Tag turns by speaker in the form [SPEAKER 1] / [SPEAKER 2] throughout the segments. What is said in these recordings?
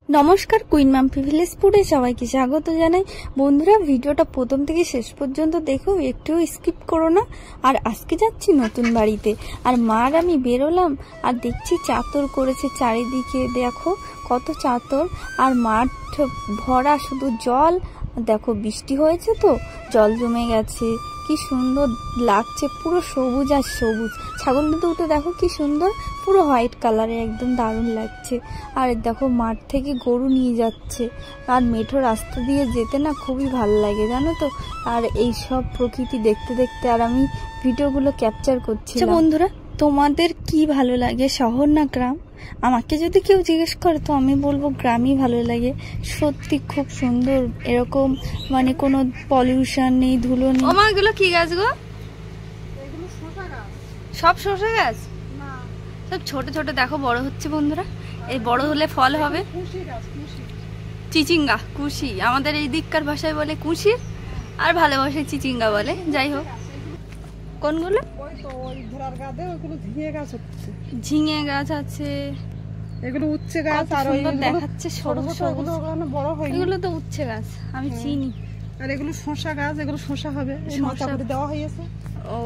[SPEAKER 1] নমস্কার, queen Mampi village ফুডে সবাইকে স্বাগত জানাই। বন্ধুরা, ভিডিওটা প্রথম থেকে শেষ পর্যন্ত দেখো, একটু স্কিপ করো না। আর আজকে যাচ্ছি নতুন বাড়িতে, আর মার আমি বেরোলাম আর দেখছি চাদর করেছে চারিদিকে, দেখো কত চাদর, আর মাঠ ভরা শুধু জল। দেখো বৃষ্টি হয়েছে তো জল জমে গেছে, কি সুন্দর লাগছে, পুরো সবুজ আর সবুজ। ছাগল দুটো দেখো কি সুন্দর, পুরো হোয়াইট কালারে, একদম দারুণ লাগছে। আর দেখো মাঠ থেকে গরু নিয়ে যাচ্ছে, আর মেঠো রাস্তা দিয়ে যেতে না খুবই ভালো লাগে জানো তো। আর এই সব প্রকৃতি দেখতে দেখতে আর আমি ভিডিওগুলো ক্যাপচার করছি। বন্ধুরা, তোমাদের কি ভালো লাগে, শহর না গ্রাম? আমাকে যদি কেউ জিজ্ঞেস করে তো আমি বলবো গ্রামই ভালো লাগে। সত্যি খুব সুন্দর, এরকম মানে কোনো পলিউশন নেই, ধুলো নেই। ওমা, এগুলো কি গাছ গো? সব শসা গাছ? সব ছোট ছোট, দেখো বড় হচ্ছে বন্ধুরা। এই বড় হলে ফল হবে। চিচিঙ্গা, কুশি, আমাদের এই দিককার ভাষায় বলে কুশি, আর ভালোবাসায় চিচিঙ্গা বলে। যাই হোক, কোনগুলো? ঝিঙে গাছ আছে, এগুলো উচ্ছে গাছ, আর দেখাচ্ছে সরু সরু, এগুলো তো উচ্ছে গাছ, আমি চিনি।
[SPEAKER 2] আর এগুলো শসা গাছ, এগুলো শসা হবে, মাথা করে দেওয়া হয়েছে,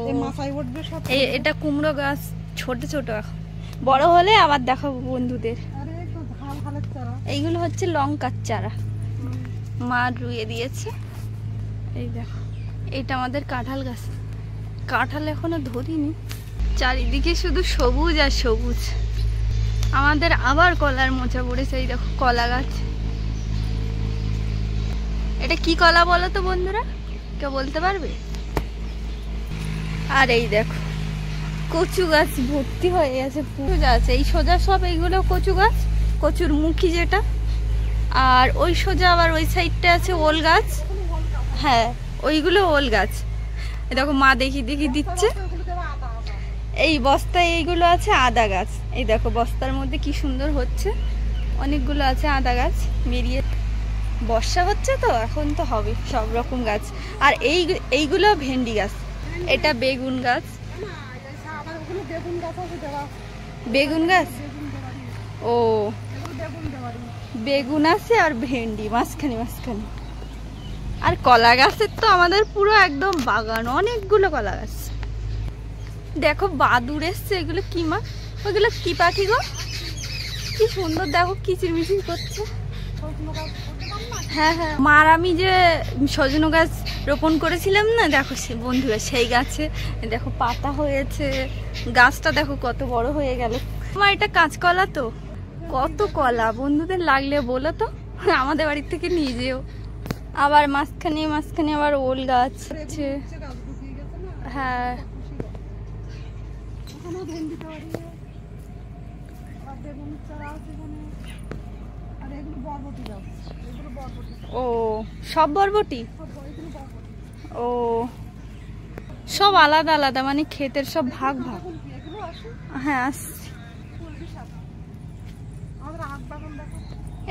[SPEAKER 2] এই মাথায় উঠবে সব।
[SPEAKER 1] এটা কুমড়ো গাছ, ছোট ছোট, এখন বড় হলে আবার দেখাবো বন্ধুদের। এইগুলো হচ্ছে লঙ্কার চারা, মা রুইয়ে দিয়েছে। এই দেখো, এইটা আমাদের কাঁঠাল গাছ, কাঁঠাল এখনো ধরিনি। চারিদিকে শুধু সবুজ আর সবুজ। আমাদের আবার কলার মোচা পড়েছে, এই দেখো কলা গাছ। এটা কি কলা বলো তো বন্ধুরা, কেউ বলতে পারবে? আর এই দেখো কচু গাছ ভর্তি হয়ে গেছে, পুরো গাছ। এই সোজা সব এইগুলো কচু গাছ, কচুর মুখী যেটা। আর ওই সোজা আবার ওই সাইডটা আছে ওল গাছ। হ্যাঁ, ওইগুলো ওল গাছ। দেখো মা দেখি দিচ্ছে। এই বস্তায় এইগুলো আছে আদা গাছ। এই দেখো বস্তার মধ্যে কি সুন্দর হচ্ছে, অনেকগুলো আছে আদা গাছ বেরিয়ে। বর্ষা হচ্ছে তো এখন তো হবে সব রকম গাছ। আর এইগুলো ভেন্ডি গাছ, এটা বেগুন গাছ। বেগুন গাছ, ও বেগুন আছে আর ভেন্ডি মাঝখানে মাঝখানে। আর কলা গাছের তো আমাদের পুরো একদম বাগান, অনেকগুলো কলা গাছ। দেখো বাদুড় এসছে, এগুলো কি মা? ওইগুলো কি পাখি গো? কি সুন্দর, দেখো কিচিরমিচির করছে। হ্যাঁ হ্যাঁ, মার আমি যে সজনে গাছ রোপণ করেছিলাম না, দেখো সে বন্ধুরা সেই গাছে দেখো পাতা হয়েছে। গাছটা দেখো কত বড় হয়ে গেল। আমার এটা কাঁচকলা তো, কত কলা। বন্ধুদের লাগলে বলো তো, আমাদের বাড়ির থেকে নিয়ে যেও। আবার মাঝখানে মাঝখানে আবার ওল গাছ আছে। হ্যাঁ, ও সব বরবটি, ও সব আলাদা আলাদা, মানে ক্ষেতের সব ভাগ ভাগ। হ্যাঁ,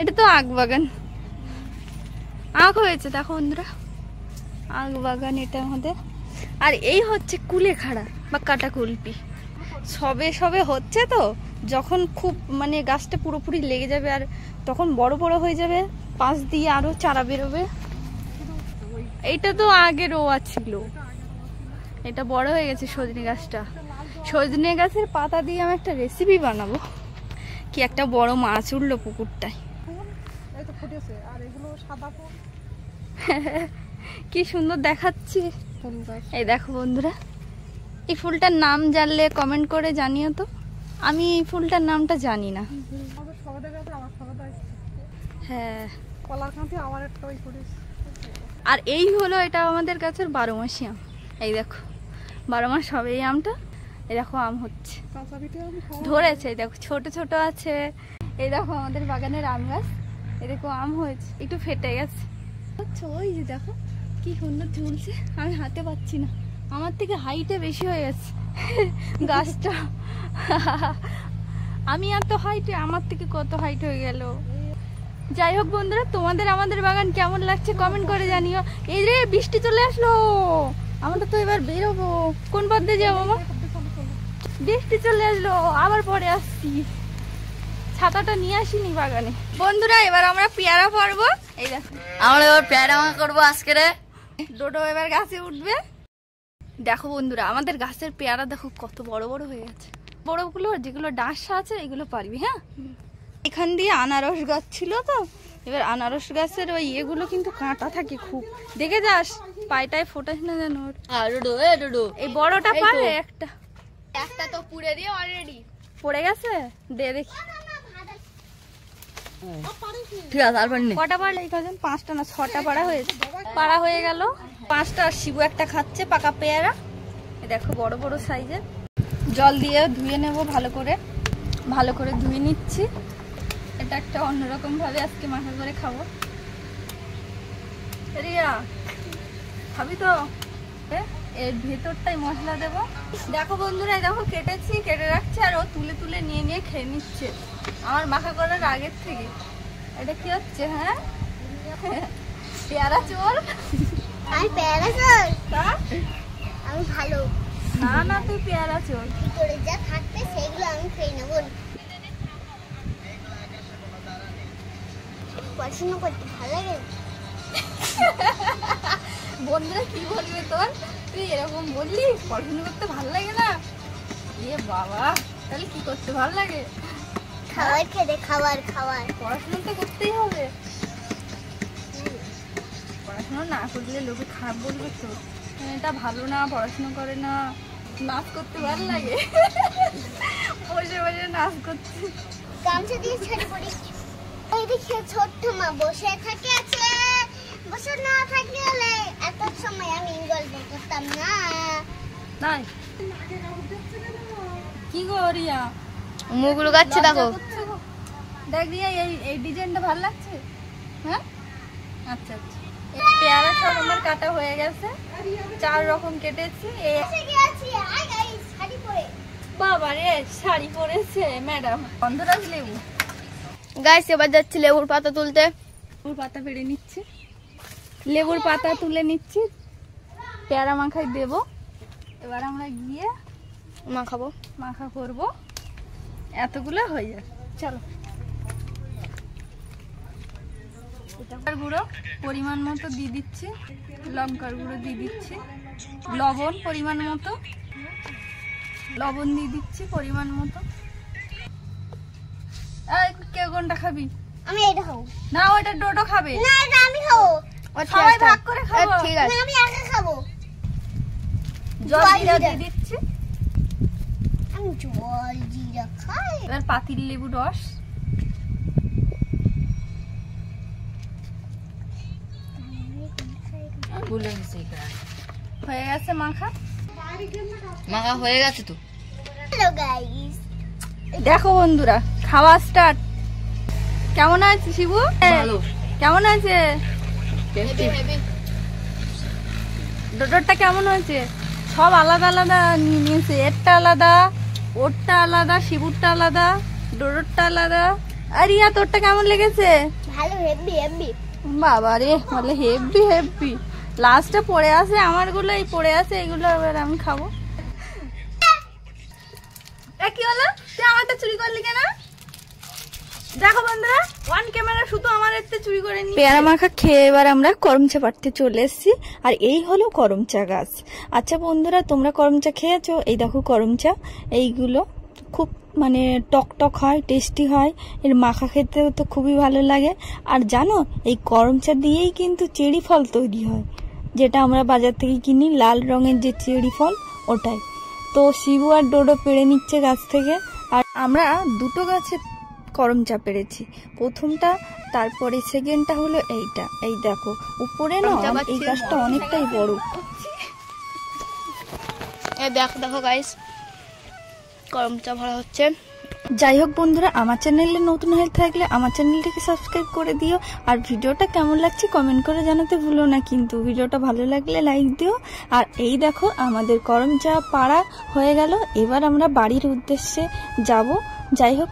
[SPEAKER 1] এটা তো আখ বাগান, আখ হয়েছে দেখো বন্ধুরা, আখ বাগান এটা আমাদের। আর এই হচ্ছে কুলেখাড়া বা কাটাকুলপি, সবে সবে হচ্ছে তো। যখন খুব মানে গাছটা পুরোপুরি লেগে যাবে আর তখন বড় বড় হয়ে যাবে, পাশ দিয়ে আরো চারা বেরোবে। এইটা তো আগে রোয়া ছিল, এটা বড় হয়ে গেছে সজনে গাছটা। সজনে গাছের পাতা দিয়ে আমি একটা রেসিপি বানাবো। কি একটা বড় মাছ উঠলো পুকুরটায়, কি সুন্দর দেখাচ্ছে। এই দেখো বন্ধুরা, এই ফুলটার নাম জানলে কমেন্ট করে জানিও তো। আমি এই ফুলটার নামটা জানি না। হ্যাঁ, আর এই হলো এটা আমাদের গাছের 12 মাসি আম। এই দেখো 12 মাস হবে এই আমটা। এই দেখো আম হচ্ছে, ধরেছে। এই দেখো ছোট ছোট আছে। এই দেখো আমাদের বাগানের আম গাছ, এই দেখো আম হয়েছে, একটু ফেটে গেছে। ওই যে দেখো কি সুন্দর ঝুলছে, আমি হাতে পাচ্ছি না, আমার থেকে হাইটে বেশি হয়ে গেছে গাছটা। আমি এত হাইটে, আমার থেকে কত হাইট হয়ে গেল। যাই হোক বন্ধুরা, তোমাদের আমাদের বাগান কেমন লাগছে কমেন্ট করে জানিও। এই রে বৃষ্টি চলে আসলো, আমরা তো এবার বেরোবো। কোন পথে যাবো মা? বৃষ্টি চলে আসলো, আবার পরে আসছি। ছাতাটা নিয়ে আসিনি বাগানে। বন্ধুরা এবার আমরা পেয়ারা পারবো। এই দেখো
[SPEAKER 3] আমরা এবার পেয়ারা মাখা করবো আজকে রে।
[SPEAKER 1] ডোডো এবার গাছে উঠবে। দেখো বন্ধুরা আমাদের গাছের পেয়ারা দেখো কত বড় বড় হয়ে গেছে। বড়গুলো যেগুলো ডাঁশা আছে এগুলো পারবি। হ্যাঁ, এখান দিয়ে আনারস গাছ ছিল তো, এবার আনারস গাছের ওই এগুলো কিন্তু কাঁটা থাকে খুব, দেখে যাস পায়টায় ফোটাস না যেন। এই বড়টা পারে একটা তো পুড়ে দিয়ে অলরেডি পড়ে গেছে, দে দেখি।
[SPEAKER 3] ঠিক আছে, আর পারিনি।
[SPEAKER 1] কটা পারলে? এই কজন 5টা না 6টা পাড়া হয়েছে। পাড়া হয়ে গেল 5টা। শিবু একটা খাচ্ছে পাকা পেয়ারা। দেখো বড় বড় সাইজের। জল দিয়ে ধুয়ে নেব ভালো করে ধুয়ে নিচ্ছি। এটা একটা অন্যরকম ভাবে আজকে মাখা করে খাবো। রিয়া খাবি তো? এর ভেতরটাই মশলা দেব। দেখো বন্ধুরা দেখো কেটে রাখছে আর ও তুলে তুলে নিয়ে খেয়ে নিচ্ছে আমার মাখা করার আগের থেকে। এটা কি হচ্ছে? হ্যাঁ, পেয়ারা চোর।
[SPEAKER 4] আমি পেয়ারা চোর? আমি ভালো
[SPEAKER 1] না তুই পেয়ারা চোর।
[SPEAKER 4] ভিতরে যা থাকবে সেগুলো আমি খেয়ে নেব। পড়াশোনা করতে ভালো লাগে?
[SPEAKER 1] বন্ধুরা কি বলবে তোর? তুই এরকম বললি পড়াশোনা করতে ভালো লাগে না? এ বাবা, তাহলে কি করতে ভালো লাগে?
[SPEAKER 4] খাবার খেতে। খাবার
[SPEAKER 1] পড়াশোনা তো করতেই হবে। পড়াশোনা না করলে লোকে খারাপ বলবে তো, এটা ভালো না, পড়াশোনা করে না। নাচ করতে ভালো লাগে, বসে বসে নাচ করতে।
[SPEAKER 4] গামছা দিয়ে ছেড়ে পড়ি। এই দেখে ছোট্ট মা বসে থাকে আছে। বসে না থাকলে এত সময় আমি গল্প করতাম না।
[SPEAKER 1] নাই কি গো রিয়া,
[SPEAKER 3] মুখগুলো গাচ্ছে দেখো।
[SPEAKER 1] দেখ রিয়া এই ডিজাইনটা ভালো লাগছে। হ্যাঁ, আচ্ছা। পেয়ারা সব আমার কাটা হয়ে গেছে, 4 রকম কেটেছি। বাবা রে, শাড়ি পরেছে ম্যাডাম। গন্ধরাজ লেবু।
[SPEAKER 3] গাইস এবার যাচ্ছি লেবুর পাতা তুলতে।
[SPEAKER 1] লেবুর পাতা পেড়ে নিচ্ছি, লেবুর পাতা তুলে নিচ্ছি, পেয়ারা মাখায় দেব। এবার আমরা গিয়ে মাখা করবো। এতগুলো হয়ে যাবে, চলো। লঙ্কার গুঁড়ো পরিমাণ মতো দিয়ে দিচ্ছি, লঙ্কার গুঁড়ো দিয়ে দিচ্ছি, লবণ পরিমাণ মতো, লবণ দিয়ে দিচ্ছি পরিমাণ মতো। কে কোনটা খাবি?
[SPEAKER 4] আমি এটা খাবো।
[SPEAKER 1] না ওটা ডোডো খাবে।
[SPEAKER 4] না এটা আমি খাবো।
[SPEAKER 1] সবাই ভাগ করে খাবো।
[SPEAKER 3] ঠিক আছে,
[SPEAKER 4] আমি একা খাবো।
[SPEAKER 1] জল জিরা দিয়ে দিচ্ছি।
[SPEAKER 4] আমি জল জিরা খাই।
[SPEAKER 1] এবার পাতিল লেবু রস, হয়ে গেছে মাখা
[SPEAKER 3] হয়ে গেছে তো।
[SPEAKER 4] হ্যালো গাইস,
[SPEAKER 1] দেখো বন্ধুরা খাওয়া স্টার্ট। কেমন আছে শিবু?
[SPEAKER 3] ভালো।
[SPEAKER 1] কেমন আছে? ডোডোরটা কেমন হয়েছে? সব আলাদা আলাদা নিয়েছে। এরটা আলাদা, ওরটা আলাদা, শিবুরটা আলাদা, ডোডোরটা আলাদা। আর রিয়া তোরটা কেমন লেগেছে?
[SPEAKER 4] ভালো। হেভি।
[SPEAKER 1] বাবা রে, বলে হেভি। লাস্টে পড়ে আছে আমার গুলো, এই পড়ে আছে এগুলো এবার আমি খাবো। কি হলো? তুই আমারটা চুরি করলি কেন? দেখো বন্ধুরা, ওয়ান ক্যামেরা শুধু আমার এতে চুরি করে নি। পেয়ারা মাখা খেয়ে এবার আমরা করমচা পাড়তে চলে এসেছি। আর এই হলো করমচা গাছ। আচ্ছা বন্ধুরা, তোমরা করমচা খেয়েছো? এই দেখো করমচা, এইগুলো খুব মানে টক হয়, টেস্টি হয়। এর মাখা খেতেও তো খুবই ভালো লাগে। আর জানো, এই করমচা দিয়েই কিন্তু চেরি ফল তৈরি হয়, যেটা আমরা বাজার থেকে কিনি, লাল রঙের যে চেরি ফল, ওটাই। তো শিবু আর ডোডো পেড়ে নিচ্ছে গাছ থেকে। আর আমরা 2টো গাছে করমচা পেরেছি, প্রথমটা, তারপরে সেকেন্ডটা হলো এইটা। এই দেখো উপরে না, এই গাছটা অনেকটাই বড়।
[SPEAKER 3] দেখো গাইস, করমচা ভরা হচ্ছে।
[SPEAKER 1] যাই হোক বন্ধুরা, আমার চ্যানেলে নতুন হয়ে থাকলে আমার চ্যানেলটাকে সাবস্ক্রাইব করে দিও। আর ভিডিওটা কেমন লাগছে কমেন্ট করে জানাতে ভুলো না কিন্তু। ভিডিওটা ভালো লাগলে লাইক দিও। আর এই দেখো আমাদের করমচা পাড়া হয়ে গেল। এবার আমরা বাড়ির উদ্দেশ্যে যাব। যাই হোক।